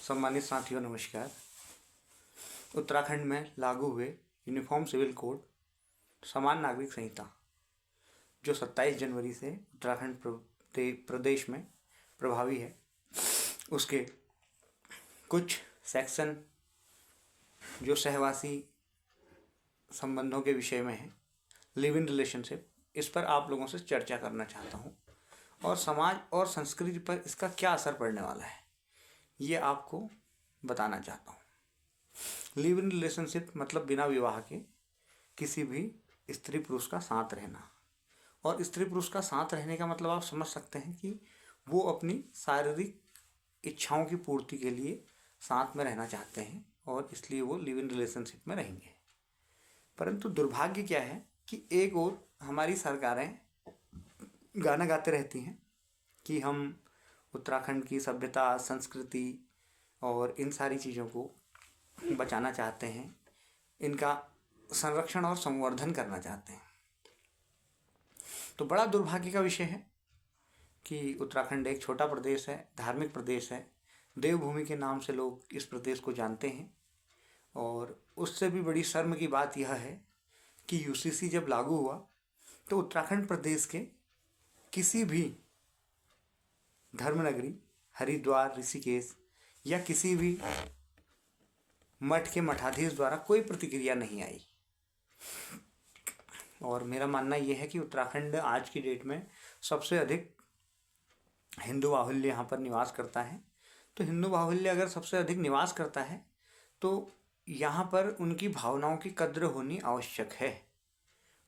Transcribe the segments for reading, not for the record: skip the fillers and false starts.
सम्मानित साथियों नमस्कार। उत्तराखंड में लागू हुए यूनिफॉर्म सिविल कोड समान नागरिक संहिता जो 27 जनवरी से उत्तराखंड प्रदेश में प्रभावी है, उसके कुछ सेक्शन जो सहवासी संबंधों के विषय में है, लिव इन रिलेशनशिप, इस पर आप लोगों से चर्चा करना चाहता हूँ और समाज और संस्कृति पर इसका क्या असर पड़ने वाला है ये आपको बताना चाहता हूँ। लिव इन रिलेशनशिप मतलब बिना विवाह के किसी भी स्त्री पुरुष का साथ रहना, और स्त्री पुरुष का साथ रहने का मतलब आप समझ सकते हैं कि वो अपनी शारीरिक इच्छाओं की पूर्ति के लिए साथ में रहना चाहते हैं और इसलिए वो लिव इन रिलेशनशिप में रहेंगे। परंतु दुर्भाग्य क्या है कि एक ओर हमारी सरकारें गाना गाते रहती हैं कि हम उत्तराखंड की सभ्यता, संस्कृति और इन सारी चीज़ों को बचाना चाहते हैं, इनका संरक्षण और संवर्धन करना चाहते हैं। तो बड़ा दुर्भाग्य का विषय है कि उत्तराखंड एक छोटा प्रदेश है, धार्मिक प्रदेश है, देवभूमि के नाम से लोग इस प्रदेश को जानते हैं। और उससे भी बड़ी शर्म की बात यह है कि यूसीसी जब लागू हुआ तो उत्तराखंड प्रदेश के किसी भी धर्मनगरी, हरिद्वार, ऋषिकेश या किसी भी मठ के मठाधीश द्वारा कोई प्रतिक्रिया नहीं आई। और मेरा मानना यह है कि उत्तराखंड आज की डेट में सबसे अधिक हिंदू बाहुल्य यहाँ पर निवास करता है। तो हिंदू बाहुल्य अगर सबसे अधिक निवास करता है तो यहाँ पर उनकी भावनाओं की कद्र होनी आवश्यक है।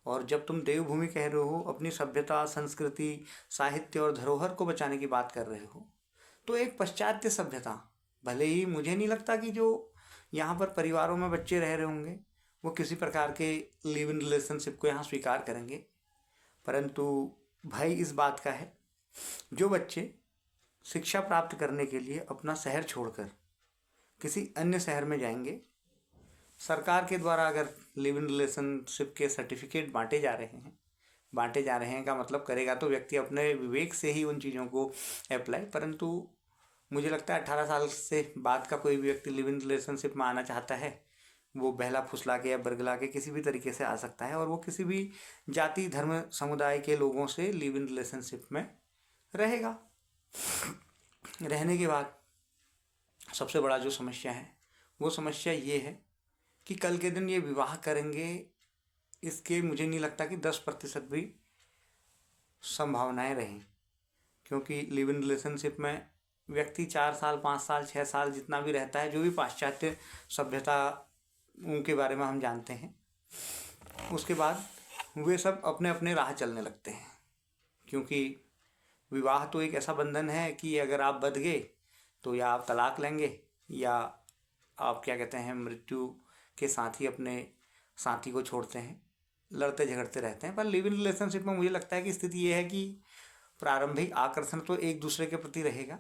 और जब तुम देवभूमि कह रहे हो, अपनी सभ्यता, संस्कृति, साहित्य और धरोहर को बचाने की बात कर रहे हो, तो एक पाश्चात्य सभ्यता, भले ही मुझे नहीं लगता कि जो यहाँ पर परिवारों में बच्चे रह रहे होंगे वो किसी प्रकार के लिव इन रिलेशनशिप को यहाँ स्वीकार करेंगे, परंतु भय इस बात का है जो बच्चे शिक्षा प्राप्त करने के लिए अपना शहर छोड़कर किसी अन्य शहर में जाएंगे। सरकार के द्वारा अगर लिव इन रिलेशनशिप के सर्टिफिकेट बांटे जा रहे हैं का मतलब करेगा तो व्यक्ति अपने विवेक से ही उन चीज़ों को अप्लाई, परंतु मुझे लगता है 18 साल से बाद का कोई भी व्यक्ति लिव इन रिलेशनशिप में आना चाहता है, वो बहला फुसला के या बरगला के किसी भी तरीके से आ सकता है और वो किसी भी जाति, धर्म, समुदाय के लोगों से लिव इन रिलेशनशिप में रहेगा। रहने के बाद सबसे बड़ा जो समस्या है वो समस्या ये है कि कल के दिन ये विवाह करेंगे, इसके मुझे नहीं लगता कि 10% भी संभावनाएं रहें, क्योंकि लिव इन रिलेशनशिप में व्यक्ति 4 साल, 5 साल, 6 साल जितना भी रहता है, जो भी पाश्चात्य सभ्यता उनके बारे में हम जानते हैं, उसके बाद वे सब अपने अपने राह चलने लगते हैं। क्योंकि विवाह तो एक ऐसा बंधन है कि अगर आप बंध गए तो या आप तलाक लेंगे या आप क्या कहते हैं, मृत्यु के साथ ही अपने साथी को छोड़ते हैं, लड़ते झगड़ते रहते हैं। पर लिव इन रिलेशनशिप में मुझे लगता है कि स्थिति ये है कि प्रारंभिक आकर्षण तो एक दूसरे के प्रति रहेगा,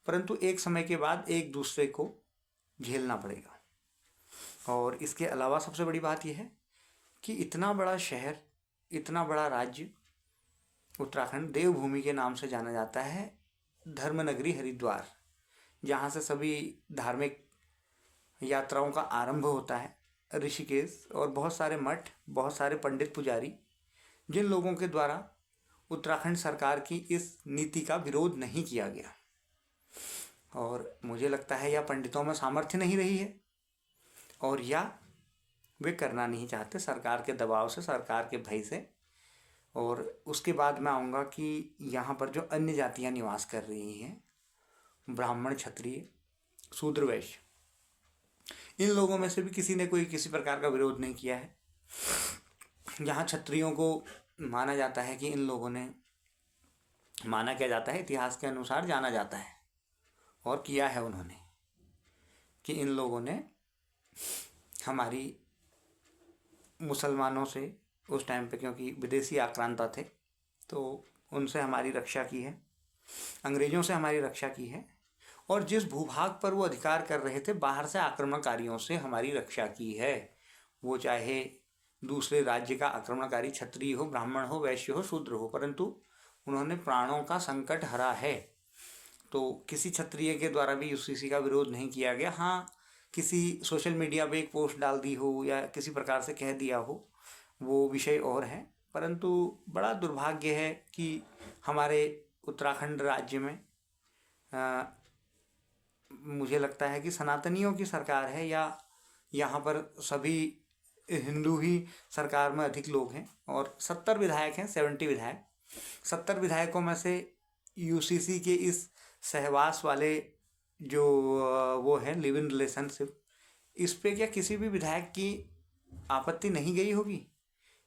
परंतु एक समय के बाद एक दूसरे को झेलना पड़ेगा। और इसके अलावा सबसे बड़ी बात यह है कि इतना बड़ा शहर, इतना बड़ा राज्य उत्तराखंड देवभूमि के नाम से जाना जाता है, धर्मनगरी हरिद्वार, जहाँ से सभी धार्मिक यात्राओं का आरंभ होता है, ऋषिकेश, और बहुत सारे मठ, बहुत सारे पंडित पुजारी, जिन लोगों के द्वारा उत्तराखंड सरकार की इस नीति का विरोध नहीं किया गया। और मुझे लगता है या पंडितों में सामर्थ्य नहीं रही है और या वे करना नहीं चाहते सरकार के दबाव से, सरकार के भय से। और उसके बाद मैं आऊँगा कि यहाँ पर जो अन्य जातियाँ निवास कर रही हैं, ब्राह्मण, क्षत्रिय, शूद्र, वैश्य, इन लोगों में से भी किसी ने कोई किसी प्रकार का विरोध नहीं किया है। यहाँ क्षत्रियों को माना जाता है कि इन लोगों ने, माना क्या जाता है, इतिहास के अनुसार जाना जाता है और किया है उन्होंने, कि इन लोगों ने हमारी मुसलमानों से उस टाइम पे, क्योंकि विदेशी आक्रांता थे, तो उनसे हमारी रक्षा की है, अंग्रेज़ों से हमारी रक्षा की है, और जिस भूभाग पर वो अधिकार कर रहे थे, बाहर से आक्रमणकारियों से हमारी रक्षा की है। वो चाहे दूसरे राज्य का आक्रमणकारी क्षत्रिय हो, ब्राह्मण हो, वैश्य हो, शूद्र हो, परंतु उन्होंने प्राणों का संकट हरा है। तो किसी क्षत्रिय के द्वारा भी यूसीसी का विरोध नहीं किया गया। हाँ, किसी सोशल मीडिया पे एक पोस्ट डाल दी हो या किसी प्रकार से कह दिया हो, वो विषय और है। परंतु बड़ा दुर्भाग्य है कि हमारे उत्तराखंड राज्य में मुझे लगता है कि सनातनियों की सरकार है, या यहाँ पर सभी हिंदू ही सरकार में अधिक लोग हैं। और 70 विधायक हैं, 70 विधायक। 70 विधायकों में से यूसीसी के इस सहवास वाले जो वो है लिव इन रिलेशनशिप, इस पे क्या किसी भी विधायक की आपत्ति नहीं गई होगी,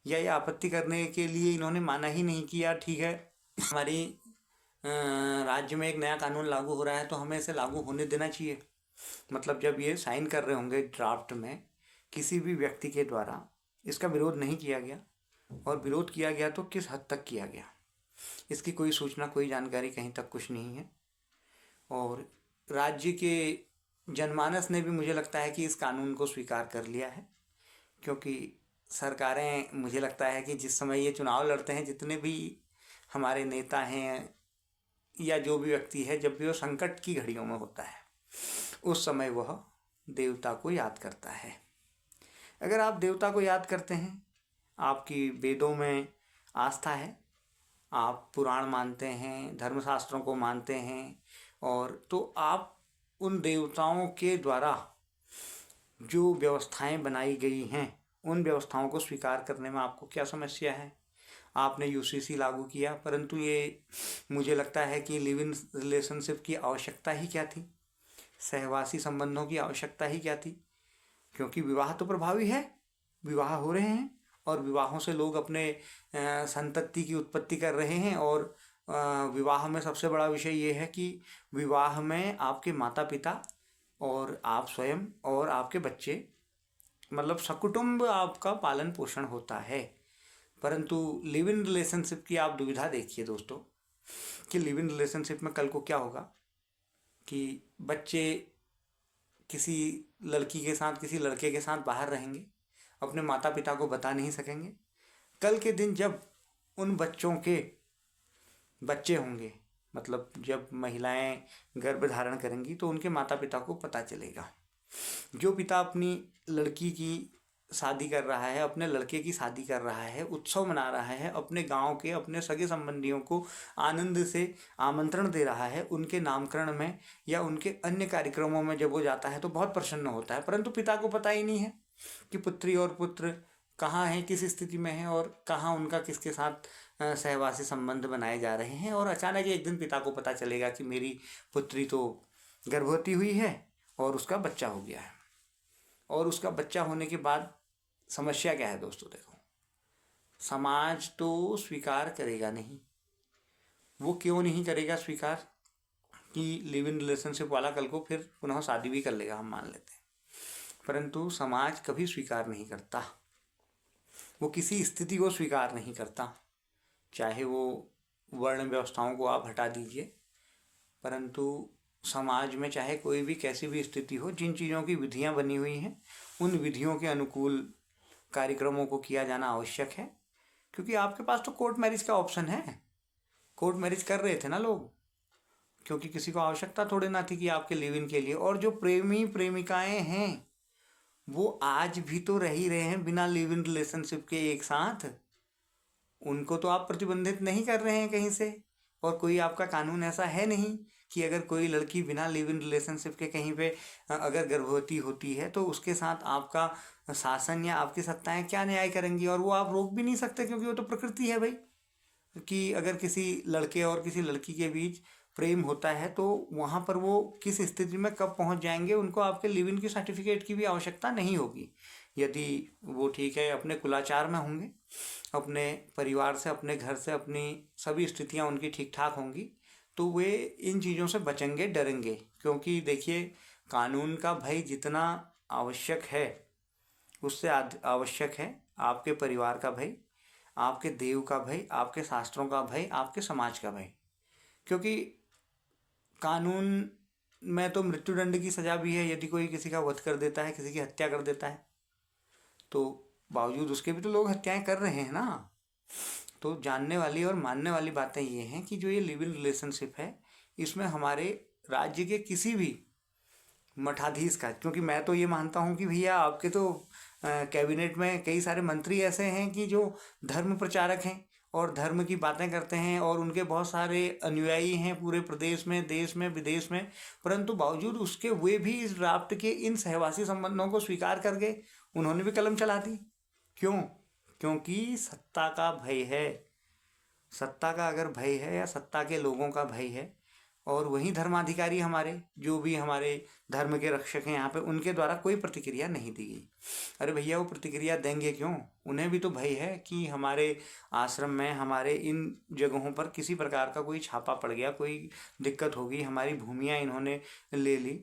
या ये आपत्ति करने के लिए इन्होंने माना ही नहीं कि यार ठीक है, हमारी राज्य में एक नया कानून लागू हो रहा है तो हमें इसे लागू होने देना चाहिए। मतलब जब ये साइन कर रहे होंगे ड्राफ्ट में, किसी भी व्यक्ति के द्वारा इसका विरोध नहीं किया गया, और विरोध किया गया तो किस हद तक किया गया, इसकी कोई सूचना, कोई जानकारी कहीं तक कुछ नहीं है। और राज्य के जनमानस ने भी मुझे लगता है कि इस कानून को स्वीकार कर लिया है, क्योंकि सरकारें, मुझे लगता है कि जिस समय ये चुनाव लड़ते हैं, जितने भी हमारे नेता हैं या जो भी व्यक्ति है, जब भी वो संकट की घड़ियों में होता है, उस समय वह देवता को याद करता है। अगर आप देवता को याद करते हैं, आपकी वेदों में आस्था है, आप पुराण मानते हैं, धर्मशास्त्रों को मानते हैं, और तो आप उन देवताओं के द्वारा जो व्यवस्थाएं बनाई गई हैं, उन व्यवस्थाओं को स्वीकार करने में आपको क्या समस्या है। आपने यूसीसी लागू किया, परंतु ये मुझे लगता है कि लिव इन रिलेशनशिप की आवश्यकता ही क्या थी, सहवासी संबंधों की आवश्यकता ही क्या थी, क्योंकि विवाह तो प्रभावी है, विवाह हो रहे हैं, और विवाहों से लोग अपने संतति की उत्पत्ति कर रहे हैं। और विवाह में सबसे बड़ा विषय ये है कि विवाह में आपके माता पिता और आप स्वयं और आपके बच्चे, मतलब सकुटुंब आपका पालन पोषण होता है। परंतु लिव इन रिलेशनशिप की आप दुविधा देखिए दोस्तों, कि लिव इन रिलेशनशिप में कल को क्या होगा कि बच्चे किसी लड़की के साथ, किसी लड़के के साथ बाहर रहेंगे, अपने माता पिता को बता नहीं सकेंगे। कल के दिन जब उन बच्चों के बच्चे होंगे, मतलब जब महिलाएं गर्भ धारण करेंगी, तो उनके माता पिता को पता चलेगा। जो पिता अपनी लड़की की शादी कर रहा है, अपने लड़के की शादी कर रहा है, उत्सव मना रहा है, अपने गांव के, अपने सगे संबंधियों को आनंद से आमंत्रण दे रहा है, उनके नामकरण में या उनके अन्य कार्यक्रमों में जब वो जाता है तो बहुत प्रसन्न होता है। परंतु पिता को पता ही नहीं है कि पुत्री और पुत्र कहाँ हैं, किस स्थिति में हैं, और कहाँ उनका किसके साथ सहवासी संबंध बनाए जा रहे हैं। और अचानक एक दिन पिता को पता चलेगा कि मेरी पुत्री तो गर्भवती हुई है और उसका बच्चा हो गया है। और उसका बच्चा होने के बाद समस्या क्या है दोस्तों, देखो, समाज तो स्वीकार करेगा नहीं। वो क्यों नहीं करेगा स्वीकार, कि लिव इन रिलेशनशिप वाला कल को फिर पुनः शादी भी कर लेगा, हम मान लेते हैं, परंतु समाज कभी स्वीकार नहीं करता, वो किसी स्थिति को स्वीकार नहीं करता। चाहे वो वर्ण व्यवस्थाओं को आप हटा दीजिए, परंतु समाज में चाहे कोई भी कैसी भी स्थिति हो, जिन चीज़ों की विधियां बनी हुई हैं, उन विधियों के अनुकूल कार्यक्रमों को किया जाना आवश्यक है। क्योंकि आपके पास तो कोर्ट मैरिज का ऑप्शन है, कोर्ट मैरिज कर रहे थे ना लोग, क्योंकि किसी को आवश्यकता थोड़ी ना थी कि आपके लिव इन के लिए। और जो प्रेमी प्रेमिकाएं हैं, वो आज भी तो रह ही रहे हैं बिना लिव इन रिलेशनशिप के एक साथ। उनको तो आप प्रतिबंधित नहीं कर रहे हैं कहीं से, और कोई आपका कानून ऐसा है नहीं कि अगर कोई लड़की बिना लिव इन रिलेशनशिप के कहीं पे अगर गर्भवती होती है तो उसके साथ आपका शासन या आपकी सत्ताएं क्या न्याय करेंगी। और वो आप रोक भी नहीं सकते, क्योंकि वो तो प्रकृति है भाई, कि अगर किसी लड़के और किसी लड़की के बीच प्रेम होता है तो वहाँ पर वो किस स्थिति में कब पहुँच जाएंगे, उनको आपके लिव इन की सर्टिफिकेट की भी आवश्यकता नहीं होगी। यदि वो ठीक है अपने कुलाचार में होंगे, अपने परिवार से, अपने घर से, अपनी सभी स्थितियाँ उनकी ठीक ठाक होंगी, तो वे इन चीज़ों से बचेंगे, डरेंगे। क्योंकि देखिए, कानून का भय जितना आवश्यक है, उससे आवश्यक है आपके परिवार का भय, आपके देव का भय, आपके शास्त्रों का भय, आपके समाज का भय। क्योंकि कानून में तो मृत्युदंड की सज़ा भी है यदि कोई किसी का वध कर देता है, किसी की हत्या कर देता है, तो बावजूद उसके भी तो लोग हत्याएं कर रहे हैं ना। तो जानने वाली और मानने वाली बातें ये हैं कि जो ये लिव इन रिलेशनशिप है, इसमें हमारे राज्य के किसी भी मठाधीश का, क्योंकि मैं तो ये मानता हूँ कि भैया आपके तो कैबिनेट में कई सारे मंत्री ऐसे हैं कि जो धर्म प्रचारक हैं और धर्म की बातें करते हैं और उनके बहुत सारे अनुयायी हैं पूरे प्रदेश में, देश में, विदेश में, परंतु बावजूद उसके वे भी इस ड्राफ्ट के इन सहवासी संबंधों को स्वीकार करके उन्होंने भी कलम चला दी। क्यों? क्योंकि सत्ता का भय है। सत्ता का अगर भय है या सत्ता के लोगों का भय है, और वहीं धर्माधिकारी हमारे जो भी हमारे धर्म के रक्षक हैं यहाँ पे, उनके द्वारा कोई प्रतिक्रिया नहीं दी गई। अरे भैया वो प्रतिक्रिया देंगे क्यों? उन्हें भी तो भय है कि हमारे आश्रम में, हमारे इन जगहों पर किसी प्रकार का कोई छापा पड़ गया, कोई दिक्कत होगी, हमारी भूमियाँ इन्होंने ले ली,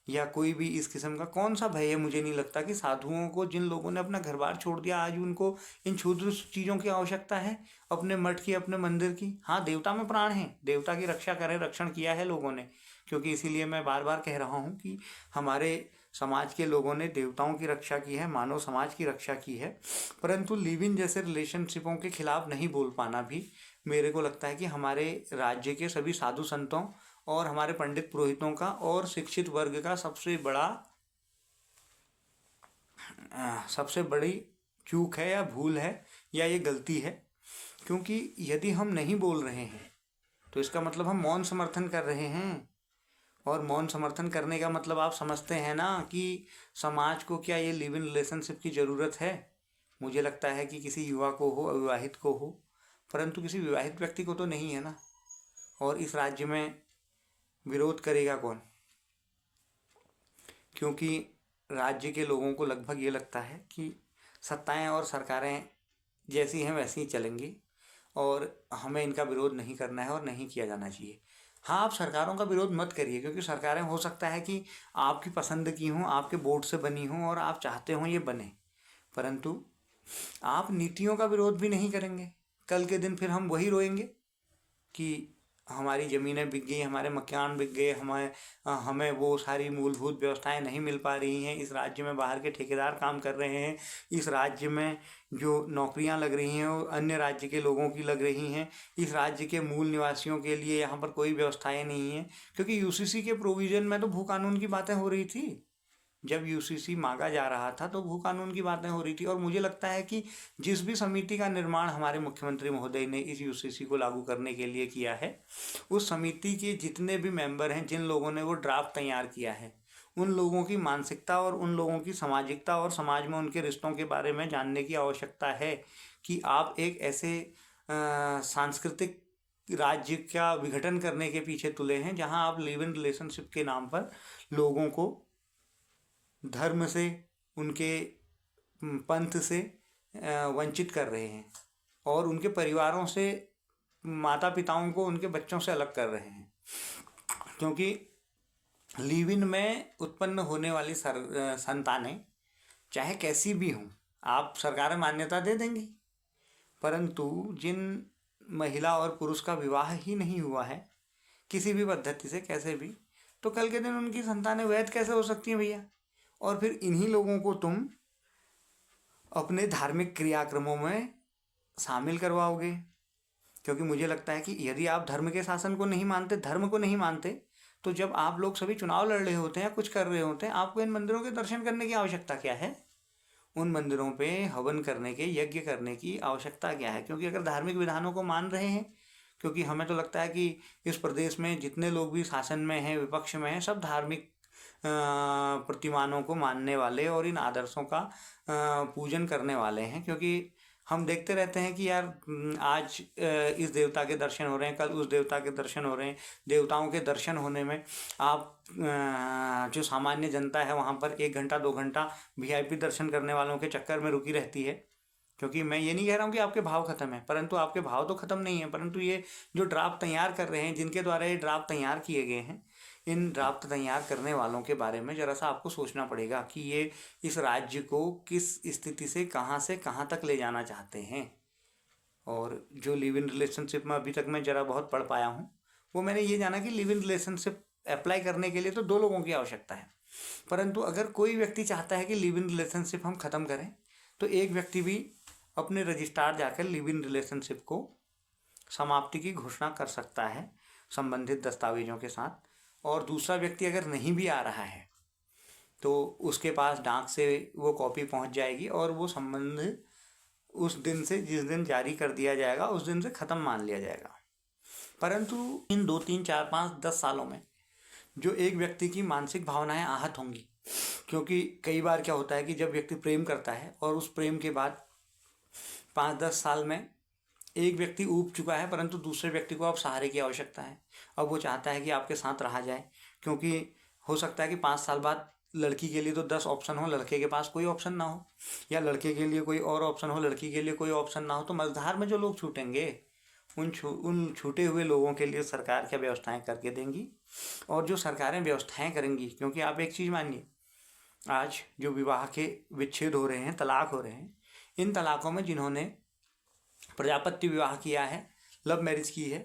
या कोई भी इस किस्म का कौन सा भय है। मुझे नहीं लगता कि साधुओं को, जिन लोगों ने अपना घर बार छोड़ दिया, आज उनको इन क्षुद्र चीज़ों की आवश्यकता है, अपने मठ की, अपने मंदिर की। हाँ, देवता में प्राण है, देवता की रक्षा करें, रक्षण किया है लोगों ने, क्योंकि इसीलिए मैं बार बार कह रहा हूँ कि हमारे समाज के लोगों ने देवताओं की रक्षा की है, मानव समाज की रक्षा की है, परंतु लिव इन जैसे रिलेशनशिपों के खिलाफ नहीं बोल पाना भी मेरे को लगता है कि हमारे राज्य के सभी साधु संतों और हमारे पंडित पुरोहितों का और शिक्षित वर्ग का सबसे बड़ी चूक है या भूल है या ये गलती है। क्योंकि यदि हम नहीं बोल रहे हैं तो इसका मतलब हम मौन समर्थन कर रहे हैं, और मौन समर्थन करने का मतलब आप समझते हैं ना कि समाज को क्या ये लिव इन रिलेशनशिप की ज़रूरत है? मुझे लगता है कि किसी युवा को हो, अविवाहित को हो, परंतु किसी विवाहित व्यक्ति को तो नहीं है ना। और इस राज्य में विरोध करेगा कौन? क्योंकि राज्य के लोगों को लगभग ये लगता है कि सत्ताएं और सरकारें जैसी हैं वैसी ही चलेंगी और हमें इनका विरोध नहीं करना है और नहीं किया जाना चाहिए। हाँ, आप सरकारों का विरोध मत करिए, क्योंकि सरकारें हो सकता है कि आपकी पसंद की हों, आपके वोट से बनी हों और आप चाहते हो ये बने, परंतु आप नीतियों का विरोध भी नहीं करेंगे। कल के दिन फिर हम वही रोएंगे कि हमारी ज़मीनें बिक गई, हमारे मकान बिक गए, हमें वो सारी मूलभूत व्यवस्थाएं नहीं मिल पा रही हैं, इस राज्य में बाहर के ठेकेदार काम कर रहे हैं, इस राज्य में जो नौकरियां लग रही हैं वो अन्य राज्य के लोगों की लग रही हैं, इस राज्य के मूल निवासियों के लिए यहाँ पर कोई व्यवस्थाएं नहीं हैं। क्योंकि यूसीसी के प्रोविज़न में तो भू कानून की बातें हो रही थी। जब यूसीसी मांगा जा रहा था तो भू कानून की बातें हो रही थी, और मुझे लगता है कि जिस भी समिति का निर्माण हमारे मुख्यमंत्री महोदय ने इस यूसीसी को लागू करने के लिए किया है, उस समिति के जितने भी मेंबर हैं, जिन लोगों ने वो ड्राफ्ट तैयार किया है, उन लोगों की मानसिकता और उन लोगों की सामाजिकता और समाज में उनके रिश्तों के बारे में जानने की आवश्यकता है कि आप एक ऐसे सांस्कृतिक राज्य का विघटन करने के पीछे तुले हैं जहां आप लिव इन रिलेशनशिप के नाम पर लोगों को धर्म से, उनके पंथ से वंचित कर रहे हैं और उनके परिवारों से, माता पिताओं को उनके बच्चों से अलग कर रहे हैं। क्योंकि लिव इन में उत्पन्न होने वाली संतानें चाहे कैसी भी हों, आप सरकारें मान्यता दे देंगी, परंतु जिन महिला और पुरुष का विवाह ही नहीं हुआ है किसी भी पद्धति से, कैसे भी, तो कल के दिन उनकी संतानें वैध कैसे हो सकती हैं भैया? और फिर इन्हीं लोगों को तुम अपने धार्मिक क्रियाक्रमों में शामिल करवाओगे। क्योंकि मुझे लगता है कि यदि आप धर्म के शासन को नहीं मानते, धर्म को नहीं मानते, तो जब आप लोग सभी चुनाव लड़ रहे होते हैं या कुछ कर रहे होते हैं, आपको इन मंदिरों के दर्शन करने की आवश्यकता क्या है? उन मंदिरों पे हवन करने के, यज्ञ करने की आवश्यकता क्या है? क्योंकि अगर धार्मिक विधानों को मान रहे हैं, क्योंकि हमें तो लगता है कि इस प्रदेश में जितने लोग भी शासन में हैं, विपक्ष में हैं, सब धार्मिक प्रतिमानों को मानने वाले और इन आदर्शों का पूजन करने वाले हैं। क्योंकि हम देखते रहते हैं कि यार आज इस देवता के दर्शन हो रहे हैं, कल उस देवता के दर्शन हो रहे हैं। देवताओं के दर्शन होने में आप जो सामान्य जनता है वहाँ पर 1 घंटा 2 घंटा वीआईपी दर्शन करने वालों के चक्कर में रुकी रहती है। क्योंकि मैं ये नहीं कह रहा हूँ कि आपके भाव खत्म है, परंतु आपके भाव तो खत्म नहीं है, परंतु ये जो ड्राफ्ट तैयार कर रहे हैं, जिनके द्वारा ये ड्राफ्ट तैयार किए गए हैं, इन ड्राफ्ट तैयार करने वालों के बारे में ज़रा सा आपको सोचना पड़ेगा कि ये इस राज्य को किस स्थिति से कहाँ तक ले जाना चाहते हैं। और जो लिव इन रिलेशनशिप में अभी तक मैं ज़रा बहुत पढ़ पाया हूँ, वो मैंने ये जाना कि लिव इन रिलेशनशिप अप्लाई करने के लिए तो 2 लोगों की आवश्यकता है, परंतु अगर कोई व्यक्ति चाहता है कि लिव इन रिलेशनशिप हम ख़त्म करें, तो एक व्यक्ति भी अपने रजिस्ट्रार जाकर लिव इन रिलेशनशिप को समाप्ति की घोषणा कर सकता है। संबंधित दस्तावेजों के साथ। और दूसरा व्यक्ति अगर नहीं भी आ रहा है तो उसके पास डाक से वो कॉपी पहुंच जाएगी और वो संबंध उस दिन से, जिस दिन जारी कर दिया जाएगा उस दिन से ख़त्म मान लिया जाएगा। परंतु इन 2, 3, 4, 5, 10 सालों में जो एक व्यक्ति की मानसिक भावनाएं आहत होंगी, क्योंकि कई बार क्या होता है कि जब व्यक्ति प्रेम करता है और उस प्रेम के बाद 5-10 साल में एक व्यक्ति ऊब चुका है, परंतु दूसरे व्यक्ति को अब सहारे की आवश्यकता है। अब वो चाहता है कि आपके साथ रहा जाए, क्योंकि हो सकता है कि 5 साल बाद लड़की के लिए तो 10 ऑप्शन हो, लड़के के पास कोई ऑप्शन ना हो, या लड़के के लिए कोई और ऑप्शन हो, लड़की के लिए कोई ऑप्शन ना हो। तो मझधार में जो लोग छूटेंगे उन छूटे हुए लोगों के लिए सरकार क्या व्यवस्थाएं करके देंगी। और जो सरकारें व्यवस्थाएं करेंगी, क्योंकि आप एक चीज़ मानिए, आज जो विवाह के विच्छेद हो रहे हैं, तलाक हो रहे हैं, इन तलाकों में जिन्होंने प्रजापत्य विवाह किया है, लव मैरिज की है,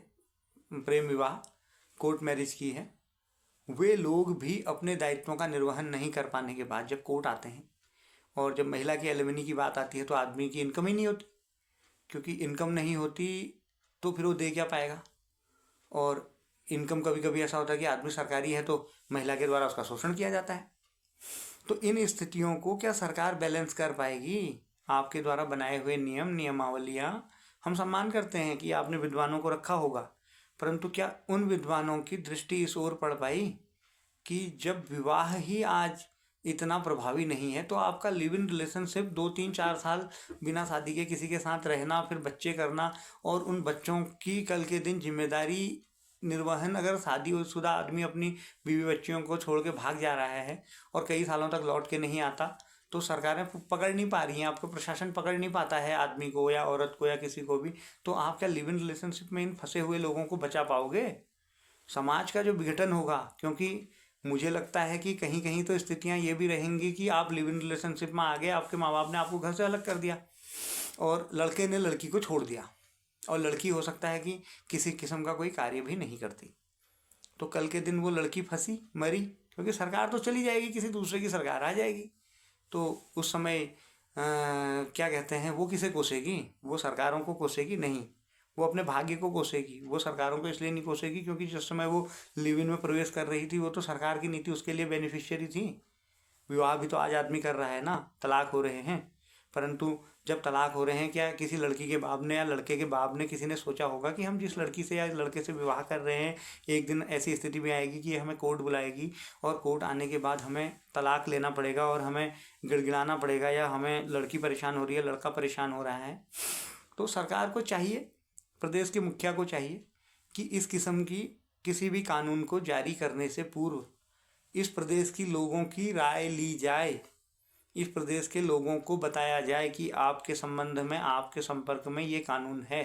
प्रेम विवाह, कोर्ट मैरिज की है, वे लोग भी अपने दायित्वों का निर्वहन नहीं कर पाने के बाद जब कोर्ट आते हैं और जब महिला की एलिमनी की बात आती है तो आदमी की इनकम ही नहीं होती, क्योंकि इनकम नहीं होती तो फिर वो दे क्या पाएगा। और इनकम कभी कभी ऐसा होता है कि आदमी सरकारी है तो महिला के द्वारा उसका शोषण किया जाता है। तो इन स्थितियों को क्या सरकार बैलेंस कर पाएगी? आपके द्वारा बनाए हुए नियम नियमावलियाँ हम सम्मान करते हैं कि आपने विद्वानों को रखा होगा, परंतु क्या उन विद्वानों की दृष्टि इस ओर पड़ पाई कि जब विवाह ही आज इतना प्रभावी नहीं है तो आपका लिव इन रिलेशनशिप 2, 3, 4 साल बिना शादी के किसी के साथ रहना, फिर बच्चे करना, और उन बच्चों की कल के दिन जिम्मेदारी निर्वहन, अगर शादीशुदा आदमी अपनी बीवी बच्चियों को छोड़ के भाग जा रहा है और कई सालों तक लौट के नहीं आता, तो सरकारें पकड़ नहीं पा रही हैं, आपका प्रशासन पकड़ नहीं पाता है आदमी को या औरत को या किसी को भी, तो आप क्या लिव इन रिलेशनशिप में इन फंसे हुए लोगों को बचा पाओगे? समाज का जो विघटन होगा, क्योंकि मुझे लगता है कि कहीं कहीं तो स्थितियां ये भी रहेंगी कि आप लिव इन रिलेशनशिप में आ गए, आपके माँ बाप ने आपको घर से अलग कर दिया और लड़के ने लड़की को छोड़ दिया, और लड़की हो सकता है कि किसी किस्म का कोई कार्य भी नहीं करती, तो कल के दिन वो लड़की फंसी मरी, क्योंकि सरकार तो चली जाएगी, किसी दूसरे की सरकार आ जाएगी, तो उस समय क्या कहते हैं, वो किसे कोसेगी? वो सरकारों को कोसेगी नहीं, वो अपने भाग्य को कोसेगी। वो सरकारों को इसलिए नहीं कोसेगी क्योंकि जिस समय वो लिव इन में प्रवेश कर रही थी वो तो सरकार की नीति उसके लिए बेनिफिशियरी थी। विवाह भी तो आज आदमी कर रहा है ना, तलाक हो रहे हैं, परंतु जब तलाक हो रहे हैं, क्या किसी लड़की के बाप ने या लड़के के बाप ने किसी ने सोचा होगा कि हम जिस लड़की से या लड़के से विवाह कर रहे हैं, एक दिन ऐसी स्थिति भी आएगी कि हमें कोर्ट बुलाएगी और कोर्ट आने के बाद हमें तलाक लेना पड़ेगा और हमें गिड़गिड़ाना पड़ेगा, या हमें लड़की परेशान हो रही है, लड़का परेशान हो रहा है। तो सरकार को चाहिए, प्रदेश के मुखिया को चाहिए कि इस किस्म की किसी भी कानून को जारी करने से पूर्व इस प्रदेश की लोगों की राय ली जाए, इस प्रदेश के लोगों को बताया जाए कि आपके संबंध में, आपके संपर्क में ये कानून है।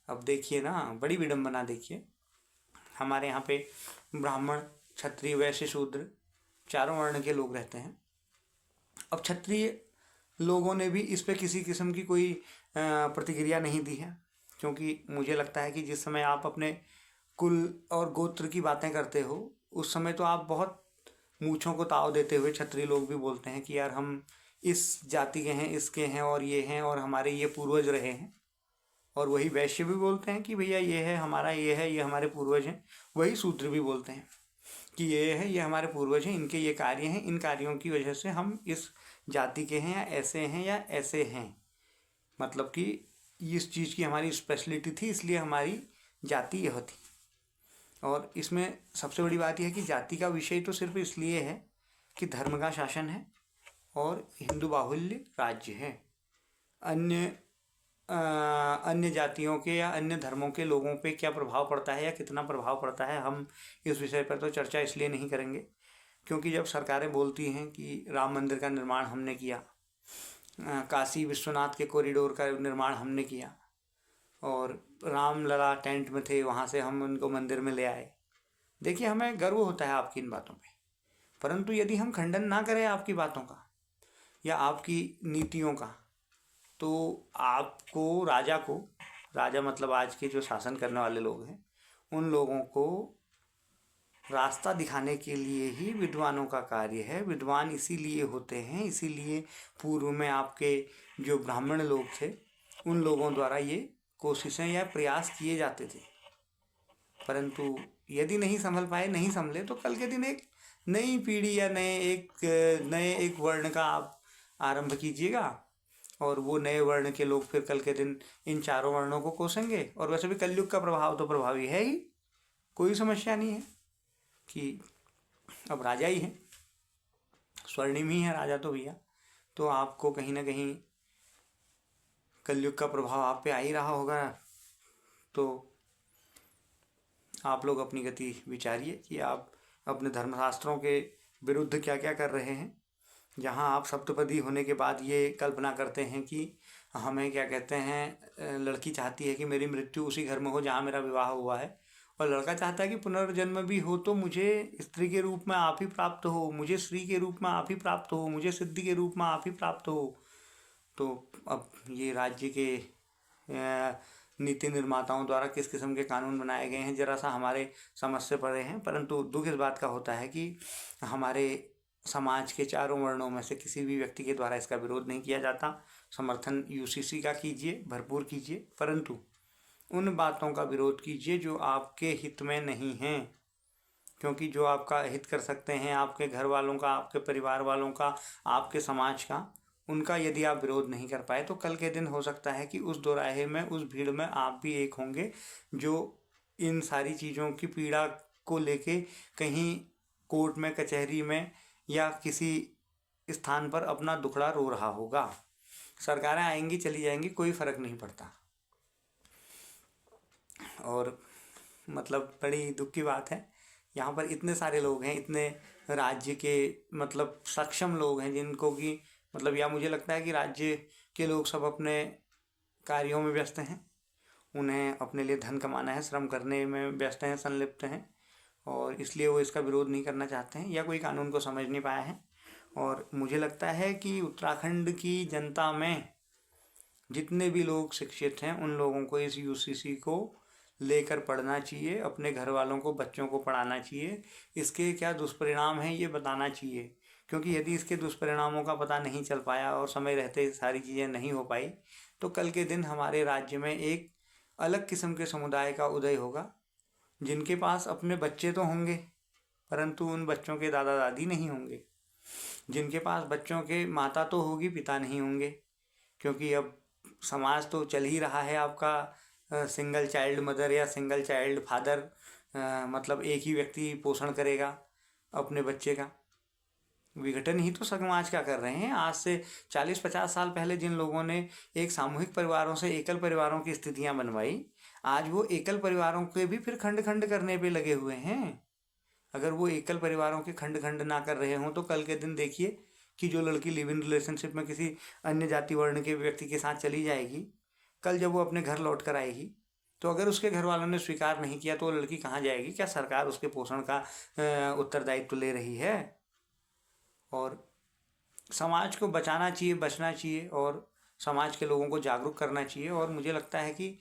अब देखिए ना, बड़ी विडंबना देखिए, हमारे यहाँ पे ब्राह्मण, क्षत्रिय, वैश्य, शूद्र चारों वर्ण के लोग रहते हैं। अब क्षत्रिय लोगों ने भी इस पे किसी किस्म की कोई प्रतिक्रिया नहीं दी है, क्योंकि मुझे लगता है कि जिस समय आप अपने कुल और गोत्र की बातें करते हो उस समय तो आप बहुत मूँछों को ताव देते हुए क्षत्रिय लोग भी बोलते हैं कि यार हम इस जाति के हैं, इसके हैं और ये हैं और हमारे ये पूर्वज रहे हैं। और वही वैश्य भी बोलते हैं कि भैया ये है हमारा, ये है, ये हमारे पूर्वज हैं। वही शूद्र भी बोलते हैं कि ये है, ये हमारे पूर्वज हैं, इनके ये कार्य हैं, इन कार्यों की वजह से हम इस जाति के हैं, या ऐसे हैं। मतलब कि इस चीज़ की हमारी स्पेशलिटी थी, इसलिए हमारी जाति यह थी। और इसमें सबसे बड़ी बात यह है कि जाति का विषय तो सिर्फ इसलिए है कि धर्म का शासन है और हिंदू बाहुल्य राज्य है। अन्य जातियों के या अन्य धर्मों के लोगों पे क्या प्रभाव पड़ता है या कितना प्रभाव पड़ता है, हम इस विषय पर तो चर्चा इसलिए नहीं करेंगे क्योंकि जब सरकारें बोलती हैं कि राम मंदिर का निर्माण हमने किया, काशी विश्वनाथ के कॉरिडोर का निर्माण हमने किया, और रामलला टेंट में थे, वहाँ से हम उनको मंदिर में ले आए, देखिए हमें गर्व होता है आपकी इन बातों पे। परंतु यदि हम खंडन ना करें आपकी बातों का या आपकी नीतियों का, तो आपको, राजा मतलब आज के जो शासन करने वाले लोग हैं, उन लोगों को रास्ता दिखाने के लिए ही विद्वानों का कार्य है। विद्वान इसीलिए होते हैं, इसीलिए पूर्व में आपके जो ब्राह्मण लोग थे उन लोगों द्वारा ये कोशिशें या प्रयास किए जाते थे। परंतु यदि नहीं संभल पाए, नहीं संभले, तो कल के दिन एक नई पीढ़ी या नए एक वर्ण का आप आरंभ कीजिएगा, और वो नए वर्ण के लोग फिर कल के दिन इन चारों वर्णों को कोसेंगे। और वैसे भी कलयुग का प्रभाव तो प्रभावी है ही, कोई समस्या नहीं है कि अब राजा ही है, स्वर्णिम ही है राजा तो भैया। तो आपको कहीं ना कहीं कलयुग का प्रभाव आप पे आ ही रहा होगा। तो आप लोग अपनी गति विचारिए कि आप अपने धर्मशास्त्रों के विरुद्ध क्या क्या कर रहे हैं। जहाँ आप सप्तपदी होने के बाद ये कल्पना करते हैं कि हमें क्या कहते हैं, लड़की चाहती है कि मेरी मृत्यु उसी घर में हो जहाँ मेरा विवाह हुआ है, और लड़का चाहता है कि पुनर्जन्म भी हो तो मुझे स्त्री के रूप में आप ही प्राप्त हो, मुझे श्री के रूप में आप ही प्राप्त हो, मुझे सिद्धि के रूप में आप ही प्राप्त हो। तो अब ये राज्य के नीति निर्माताओं द्वारा किस किस्म के कानून बनाए गए हैं, जरा सा हमारे समझ से परे हैं। परंतु दुख इस बात का होता है कि हमारे समाज के चारों वर्णों में से किसी भी व्यक्ति के द्वारा इसका विरोध नहीं किया जाता। समर्थन यूसीसी का कीजिए, भरपूर कीजिए, परंतु उन बातों का विरोध कीजिए जो आपके हित में नहीं हैं। क्योंकि जो आपका हित कर सकते हैं, आपके घर वालों का, आपके परिवार वालों का, आपके समाज का, उनका यदि आप विरोध नहीं कर पाए, तो कल के दिन हो सकता है कि उस दोराहे में, उस भीड़ में आप भी एक होंगे जो इन सारी चीज़ों की पीड़ा को लेके कहीं कोर्ट में, कचहरी में या किसी स्थान पर अपना दुखड़ा रो रहा होगा। सरकारें आएंगी चली जाएंगी, कोई फर्क नहीं पड़ता। और मतलब बड़ी दुख की बात है, यहाँ पर इतने सारे लोग हैं, इतने राज्य के मतलब सक्षम लोग हैं जिनको कि मतलब, या मुझे लगता है कि राज्य के लोग सब अपने कार्यों में व्यस्त हैं, उन्हें अपने लिए धन कमाना है, श्रम करने में व्यस्त हैं, संलिप्त हैं, और इसलिए वो इसका विरोध नहीं करना चाहते हैं या कोई कानून को समझ नहीं पाया है। और मुझे लगता है कि उत्तराखंड की जनता में जितने भी लोग शिक्षित हैं, उन लोगों को इस यूसीसी को लेकर पढ़ना चाहिए, अपने घर वालों को, बच्चों को पढ़ाना चाहिए, इसके क्या दुष्परिणाम हैं ये बताना चाहिए। क्योंकि यदि इसके दुष्परिणामों का पता नहीं चल पाया और समय रहते सारी चीज़ें नहीं हो पाई, तो कल के दिन हमारे राज्य में एक अलग किस्म के समुदाय का उदय होगा, जिनके पास अपने बच्चे तो होंगे परंतु उन बच्चों के दादा दादी नहीं होंगे, जिनके पास बच्चों के माता तो होगी, पिता नहीं होंगे। क्योंकि अब समाज तो चल ही रहा है आपका सिंगल चाइल्ड मदर या सिंगल चाइल्ड फादर, मतलब एक ही व्यक्ति पोषण करेगा अपने बच्चे का। विघटन ही तो समाज का कर रहे हैं। आज से 40-50 साल पहले जिन लोगों ने एक सामूहिक परिवारों से एकल परिवारों की स्थितियां बनवाई, आज वो एकल परिवारों के भी फिर खंड खंड करने पे लगे हुए हैं। अगर वो एकल परिवारों के खंड खंड ना कर रहे हों, तो कल के दिन देखिए कि जो लड़की लिव इन रिलेशनशिप में किसी अन्य जाति वर्ण के व्यक्ति के साथ चली जाएगी, कल जब वो अपने घर लौट कर आएगी, तो अगर उसके घर वालों ने स्वीकार नहीं किया तो वो लड़की कहाँ जाएगी? क्या सरकार उसके पोषण का उत्तरदायित्व ले रही है? और समाज को बचाना चाहिए, बचना चाहिए, और समाज के लोगों को जागरूक करना चाहिए। और मुझे लगता है कि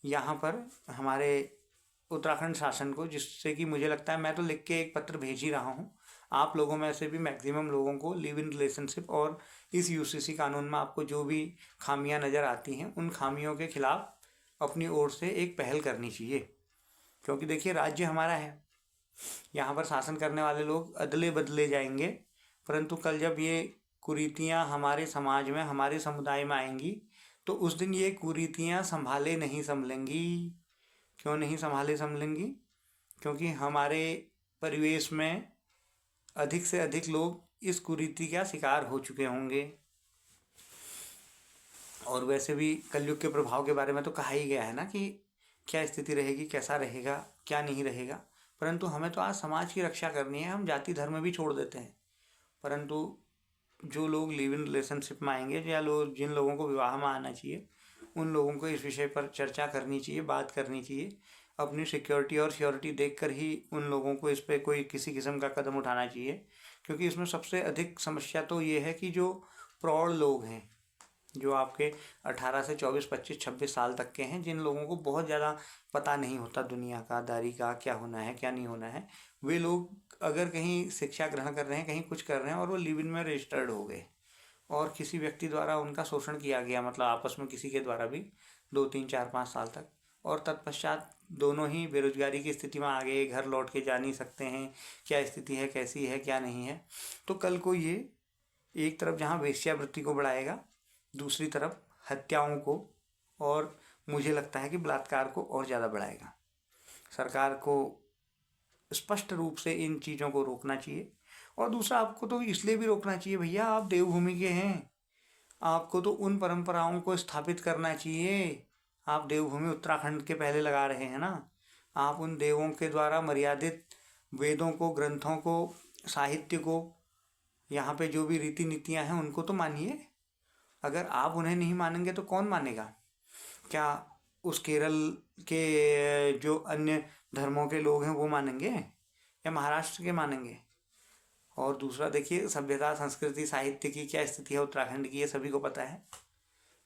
यहाँ पर हमारे उत्तराखंड शासन को, जिससे कि मुझे लगता है, मैं तो लिख के एक पत्र भेज ही रहा हूँ, आप लोगों में से भी मैक्सिमम लोगों को लिव इन रिलेशनशिप और इस यूसीसी कानून में आपको जो भी खामियां नज़र आती हैं, उन खामियों के खिलाफ अपनी ओर से एक पहल करनी चाहिए। क्योंकि देखिए, राज्य हमारा है, यहाँ पर शासन करने वाले लोग अदले बदले जाएंगे, परंतु कल जब ये कुरीतियाँ हमारे समाज में, हमारे समुदाय में आएंगी, तो उस दिन ये कुरीतियाँ संभाले नहीं संभलेंगी। क्यों नहीं संभाले संभलेंगी? क्योंकि हमारे परिवेश में अधिक से अधिक लोग इस कुरीति का शिकार हो चुके होंगे। और वैसे भी कलयुग के प्रभाव के बारे में तो कहा ही गया है ना कि क्या स्थिति रहेगी, कैसा रहेगा, क्या नहीं रहेगा। परंतु हमें तो आज समाज की रक्षा करनी है, हम जाति धर्म भी छोड़ देते हैं। परंतु जो लोग लिव इन रिलेशनशिप में आएंगे, या लोग जिन लोगों को विवाह में आना चाहिए, उन लोगों को इस विषय पर चर्चा करनी चाहिए, बात करनी चाहिए। अपनी सिक्योरिटी और श्योरिटी देखकर ही उन लोगों को इस पर कोई किसी किस्म का कदम उठाना चाहिए। क्योंकि इसमें सबसे अधिक समस्या तो ये है कि जो प्रौढ़ लोग हैं, जो आपके 18 से 24, 25, 26 साल तक के हैं, जिन लोगों को बहुत ज़्यादा पता नहीं होता दुनिया का, दारी का, क्या होना है क्या नहीं होना है, वे लोग अगर कहीं शिक्षा ग्रहण कर रहे हैं, कहीं कुछ कर रहे हैं, और वो लिव इन में रजिस्टर्ड हो गए और किसी व्यक्ति द्वारा उनका शोषण किया गया, मतलब आपस में किसी के द्वारा भी 2, 3, 4, 5 साल तक, और तत्पश्चात दोनों ही बेरोजगारी की स्थिति में आ गए, घर लौट के जा नहीं सकते हैं, क्या स्थिति है, कैसी है, क्या नहीं है। तो कल को ये एक तरफ जहाँ वेश्यावृत्ति को बढ़ाएगा, दूसरी तरफ हत्याओं को और मुझे लगता है कि बलात्कार को और ज़्यादा बढ़ाएगा। सरकार को स्पष्ट रूप से इन चीज़ों को रोकना चाहिए। और दूसरा, आपको तो इसलिए भी रोकना चाहिए भैया, आप देवभूमि के हैं, आपको तो उन परंपराओं को स्थापित करना चाहिए। आप देवभूमि उत्तराखंड के पहले लगा रहे हैं ना, आप उन देवों के द्वारा मर्यादित वेदों को, ग्रंथों को, साहित्य को, यहाँ पे जो भी रीति नीतियाँ हैं उनको तो मानिए। अगर आप उन्हें नहीं मानेंगे तो कौन मानेगा? क्या उस केरल के जो अन्य धर्मों के लोग हैं वो मानेंगे, या महाराष्ट्र के मानेंगे? और दूसरा देखिए, सभ्यता, संस्कृति, साहित्य की क्या स्थिति है उत्तराखंड की, ये सभी को पता है।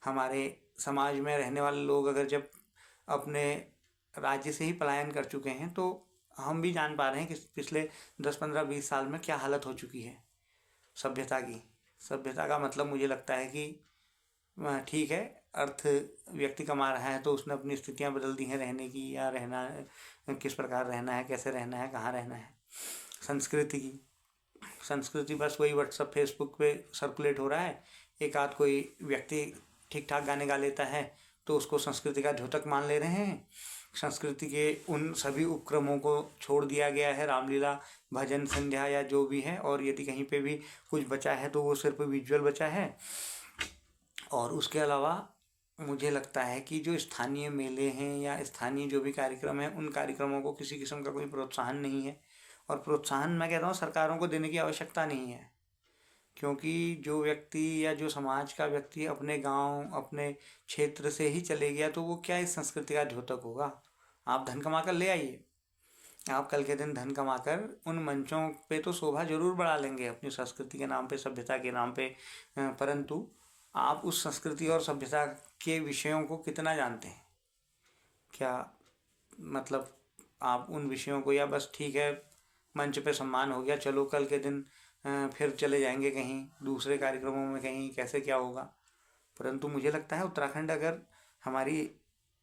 हमारे समाज में रहने वाले लोग अगर जब अपने राज्य से ही पलायन कर चुके हैं तो हम भी जान पा रहे हैं कि पिछले 10, 15, 20 साल में क्या हालत हो चुकी है सभ्यता की। सभ्यता का मतलब मुझे लगता है कि ठीक है, अर्थ व्यक्ति कमा रहा है तो उसने अपनी स्थितियां बदल दी हैं रहने की, या रहना किस प्रकार रहना है, कैसे रहना है, कहाँ रहना है। संस्कृति की, संस्कृति बस वही व्हाट्सअप फेसबुक पे सर्कुलेट हो रहा है। एक आध कोई व्यक्ति ठीक ठाक गाने गा लेता है तो उसको संस्कृति का द्योतक मान ले रहे हैं। संस्कृति के उन सभी उपक्रमों को छोड़ दिया गया है, रामलीला, भजन, संध्या या जो भी है, और यदि कहीं पे भी कुछ बचा है तो वो सिर्फ विजुअल बचा है। और उसके अलावा मुझे लगता है कि जो स्थानीय मेले हैं या स्थानीय जो भी कार्यक्रम हैं, उन कार्यक्रमों को किसी किस्म का कोई प्रोत्साहन नहीं है। और प्रोत्साहन मैं कहता हूँ सरकारों को देने की आवश्यकता नहीं है, क्योंकि जो व्यक्ति या जो समाज का व्यक्ति अपने गांव, अपने क्षेत्र से ही चले गया तो वो क्या इस संस्कृति का द्योतक होगा? आप धन कमा कर ले आइए, आप कल के दिन धन कमाकर उन मंचों पे तो शोभा जरूर बढ़ा लेंगे अपनी संस्कृति के नाम पे, सभ्यता के नाम पे, परंतु आप उस संस्कृति और सभ्यता के विषयों को कितना जानते हैं? क्या मतलब आप उन विषयों को, या बस ठीक है मंच पे सम्मान हो गया, चलो कल के दिन फिर चले जाएंगे कहीं दूसरे कार्यक्रमों में, कहीं कैसे क्या होगा। परंतु मुझे लगता है उत्तराखंड अगर हमारी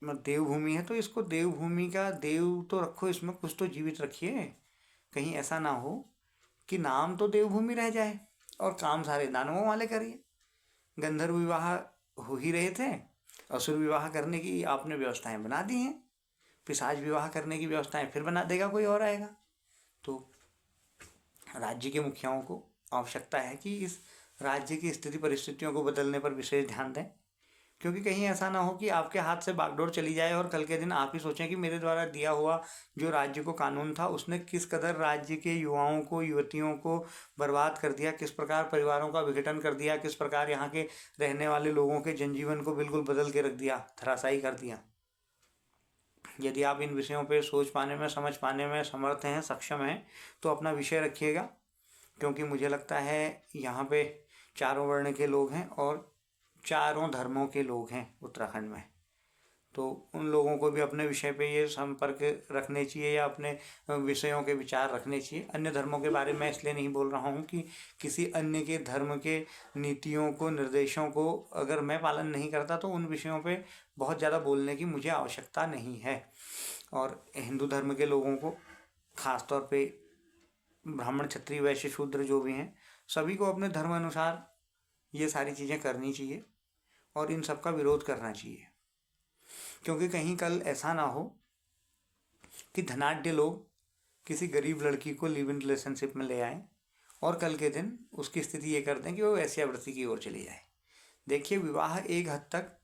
देवभूमि है तो इसको देवभूमि का देव तो रखो, इसमें कुछ तो जीवित रखिए। कहीं ऐसा ना हो कि नाम तो देवभूमि रह जाए और काम सारे दानवों वाले करिए। गंधर्व विवाह हो ही रहे थे, असुर विवाह करने की आपने व्यवस्थाएं बना दी हैं, पिशाच विवाह करने की व्यवस्थाएं फिर बना देगा कोई और आएगा। तो राज्य के मुखियाओं को आवश्यकता है कि इस राज्य की स्थिति परिस्थितियों को बदलने पर विशेष ध्यान दें, क्योंकि कहीं ऐसा ना हो कि आपके हाथ से बागडोर चली जाए और कल के दिन आप ही सोचें कि मेरे द्वारा दिया हुआ जो राज्य को कानून था उसने किस कदर राज्य के युवाओं को, युवतियों को बर्बाद कर दिया, किस प्रकार परिवारों का विघटन कर दिया, किस प्रकार यहाँ के रहने वाले लोगों के जनजीवन को बिल्कुल बदल के रख दिया, धराशायी कर दिया। यदि आप इन विषयों पर सोच पाने में, समझ पाने में समर्थ हैं, सक्षम हैं, तो अपना विषय रखिएगा, क्योंकि मुझे लगता है यहाँ पे चारों वर्ण के लोग हैं और चारों धर्मों के लोग हैं उत्तराखंड में। तो उन लोगों को भी अपने विषय पे ये संपर्क रखने चाहिए या अपने विषयों के विचार रखने चाहिए। अन्य धर्मों के बारे में इसलिए नहीं बोल रहा हूँ कि किसी अन्य के धर्म के नीतियों को, निर्देशों को अगर मैं पालन नहीं करता तो उन विषयों पे बहुत ज़्यादा बोलने की मुझे आवश्यकता नहीं है। और हिंदू धर्म के लोगों को खास तौर पे ब्राह्मण, क्षत्रिय, वैश्य, शूद्र जो भी हैं, सभी को अपने धर्म अनुसार ये सारी चीज़ें करनी चाहिए और इन सब का विरोध करना चाहिए। क्योंकि कहीं कल ऐसा ना हो कि धनाढ्य लोग किसी गरीब लड़की को लिव इन रिलेशनशिप में ले आएँ और कल के दिन उसकी स्थिति ये कर दें कि वो वेश्यावृत्ति की ओर चली जाए। देखिए, विवाह एक हद तक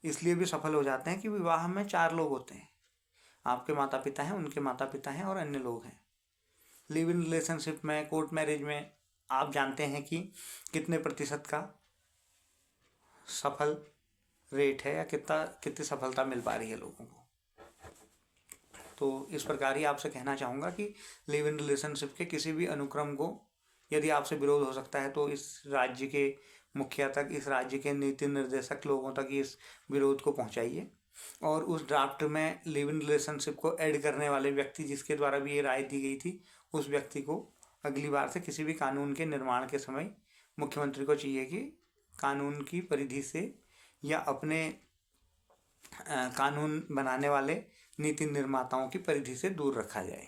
इसलिए भी सफल हो जाते हैं कि विवाह में 4 लोग होते हैं, आपके माता पिता हैं, उनके माता पिता हैं और अन्य लोग हैं। लिव इन रिलेशनशिप में, कोर्ट मैरिज में आप जानते हैं कि कितने प्रतिशत का सफल रेट है या कितनी सफलता मिल पा रही है लोगों को। तो इस प्रकार ही आपसे कहना चाहूँगा कि लिव इन रिलेशनशिप के किसी भी अनुक्रम को यदि आपसे विरोध हो सकता है तो इस राज्य के मुखिया तक, इस राज्य के नीति निर्देशक लोगों तक इस विरोध को पहुँचाइए। और उस ड्राफ्ट में लिव इन रिलेशनशिप को ऐड करने वाले व्यक्ति जिसके द्वारा भी ये राय दी गई थी, उस व्यक्ति को अगली बार से किसी भी कानून के निर्माण के समय मुख्यमंत्री को चाहिए कि कानून की परिधि से या अपने कानून बनाने वाले नीति निर्माताओं की परिधि से दूर रखा जाए।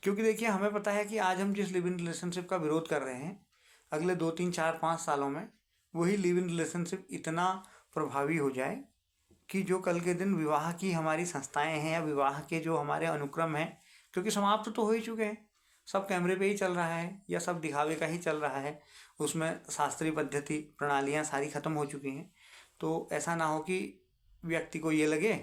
क्योंकि देखिए, हमें पता है कि आज हम जिस लिव इन रिलेशनशिप का विरोध कर रहे हैं, अगले 2 3 4 5 सालों में वही लिव इन रिलेशनशिप इतना प्रभावी हो जाए कि जो कल के दिन विवाह की हमारी संस्थाएं हैं या विवाह के जो हमारे अनुक्रम हैं, क्योंकि समाप्त तो हो ही चुके हैं, सब कैमरे पे ही चल रहा है या सब दिखावे का ही चल रहा है, उसमें शास्त्रीय पद्धति प्रणालियाँ सारी खत्म हो चुकी हैं। तो ऐसा ना हो कि व्यक्ति को ये लगे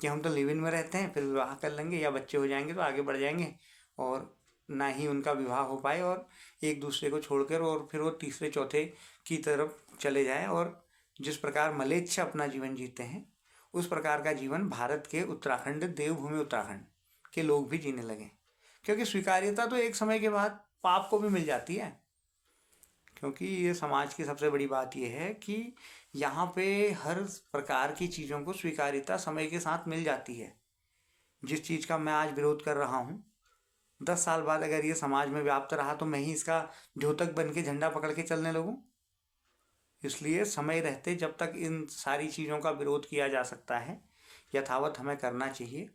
कि हम तो लिव इन में रहते हैं, फिर विवाह कर लेंगे या बच्चे हो जाएंगे तो आगे बढ़ जाएंगे, और ना ही उनका विवाह हो पाए और एक दूसरे को छोड़कर और फिर वो तीसरे चौथे की तरफ चले जाए, और जिस प्रकार मलेच्छ अपना जीवन जीते हैं उस प्रकार का जीवन भारत के उत्तराखंड, देवभूमि उत्तराखंड के लोग भी जीने लगे। क्योंकि स्वीकार्यता तो एक समय के बाद पाप को भी मिल जाती है। क्योंकि ये समाज की सबसे बड़ी बात यह है कि यहाँ पे हर प्रकार की चीज़ों को स्वीकार्यता समय के साथ मिल जाती है। जिस चीज़ का मैं आज विरोध कर रहा हूँ, 10 साल बाद अगर ये समाज में व्याप्त रहा तो मैं ही इसका द्योतक बन के झंडा पकड़ के चलने लगूँ। इसलिए समय रहते जब तक इन सारी चीज़ों का विरोध किया जा सकता है, यथावत हमें करना चाहिए।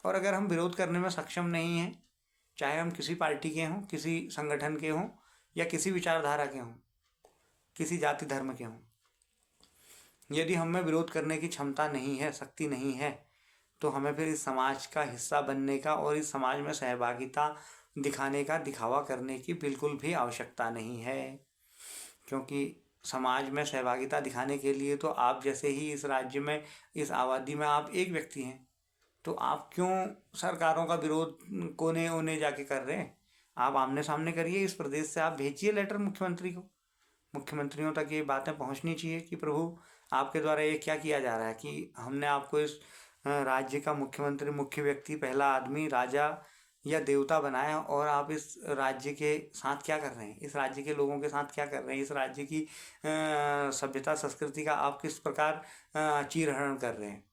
और अगर हम विरोध करने में सक्षम नहीं हैं, चाहे हम किसी पार्टी के हों, किसी संगठन के हों या किसी विचारधारा के हों, किसी जाति धर्म के हों, यदि हम में विरोध करने की क्षमता नहीं है, शक्ति नहीं है, तो हमें फिर इस समाज का हिस्सा बनने का और इस समाज में सहभागिता दिखाने का, दिखावा करने की बिल्कुल भी आवश्यकता नहीं है। क्योंकि समाज में सहभागिता दिखाने के लिए तो आप जैसे ही इस राज्य में, इस आबादी में आप एक व्यक्ति हैं, तो आप क्यों सरकारों का विरोध कोने ओने जाके कर रहे हैं? आप आमने सामने करिए। इस प्रदेश से आप भेजिए लेटर मुख्यमंत्री को, मुख्यमंत्रियों तक ये बातें पहुंचनी चाहिए कि प्रभु आपके द्वारा ये क्या किया जा रहा है कि हमने आपको इस राज्य का मुख्यमंत्री, मुख्य व्यक्ति, पहला आदमी, राजा या देवता बनाया, और आप इस राज्य के साथ क्या कर रहे हैं, इस राज्य के लोगों के साथ क्या कर रहे हैं, इस राज्य की सभ्यता संस्कृति का आप किस प्रकार चीरहरण कर रहे हैं।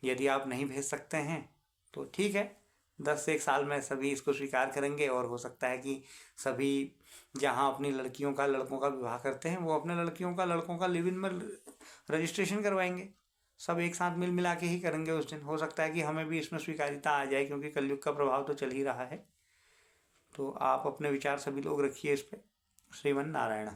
यदि आप नहीं भेज सकते हैं तो ठीक है, 10 से 1 साल में सभी इसको स्वीकार करेंगे, और हो सकता है कि सभी जहां अपनी लड़कियों का लड़कों का विवाह करते हैं वो अपने लड़कियों का लड़कों का लिव इन में रजिस्ट्रेशन करवाएंगे। सब एक साथ मिल मिला के ही करेंगे उस दिन। हो सकता है कि हमें भी इसमें स्वीकार्यता आ जाए, क्योंकि कलयुग का प्रभाव तो चल ही रहा है। तो आप अपने विचार सभी लोग रखिए इस पर। श्रीमन नारायण।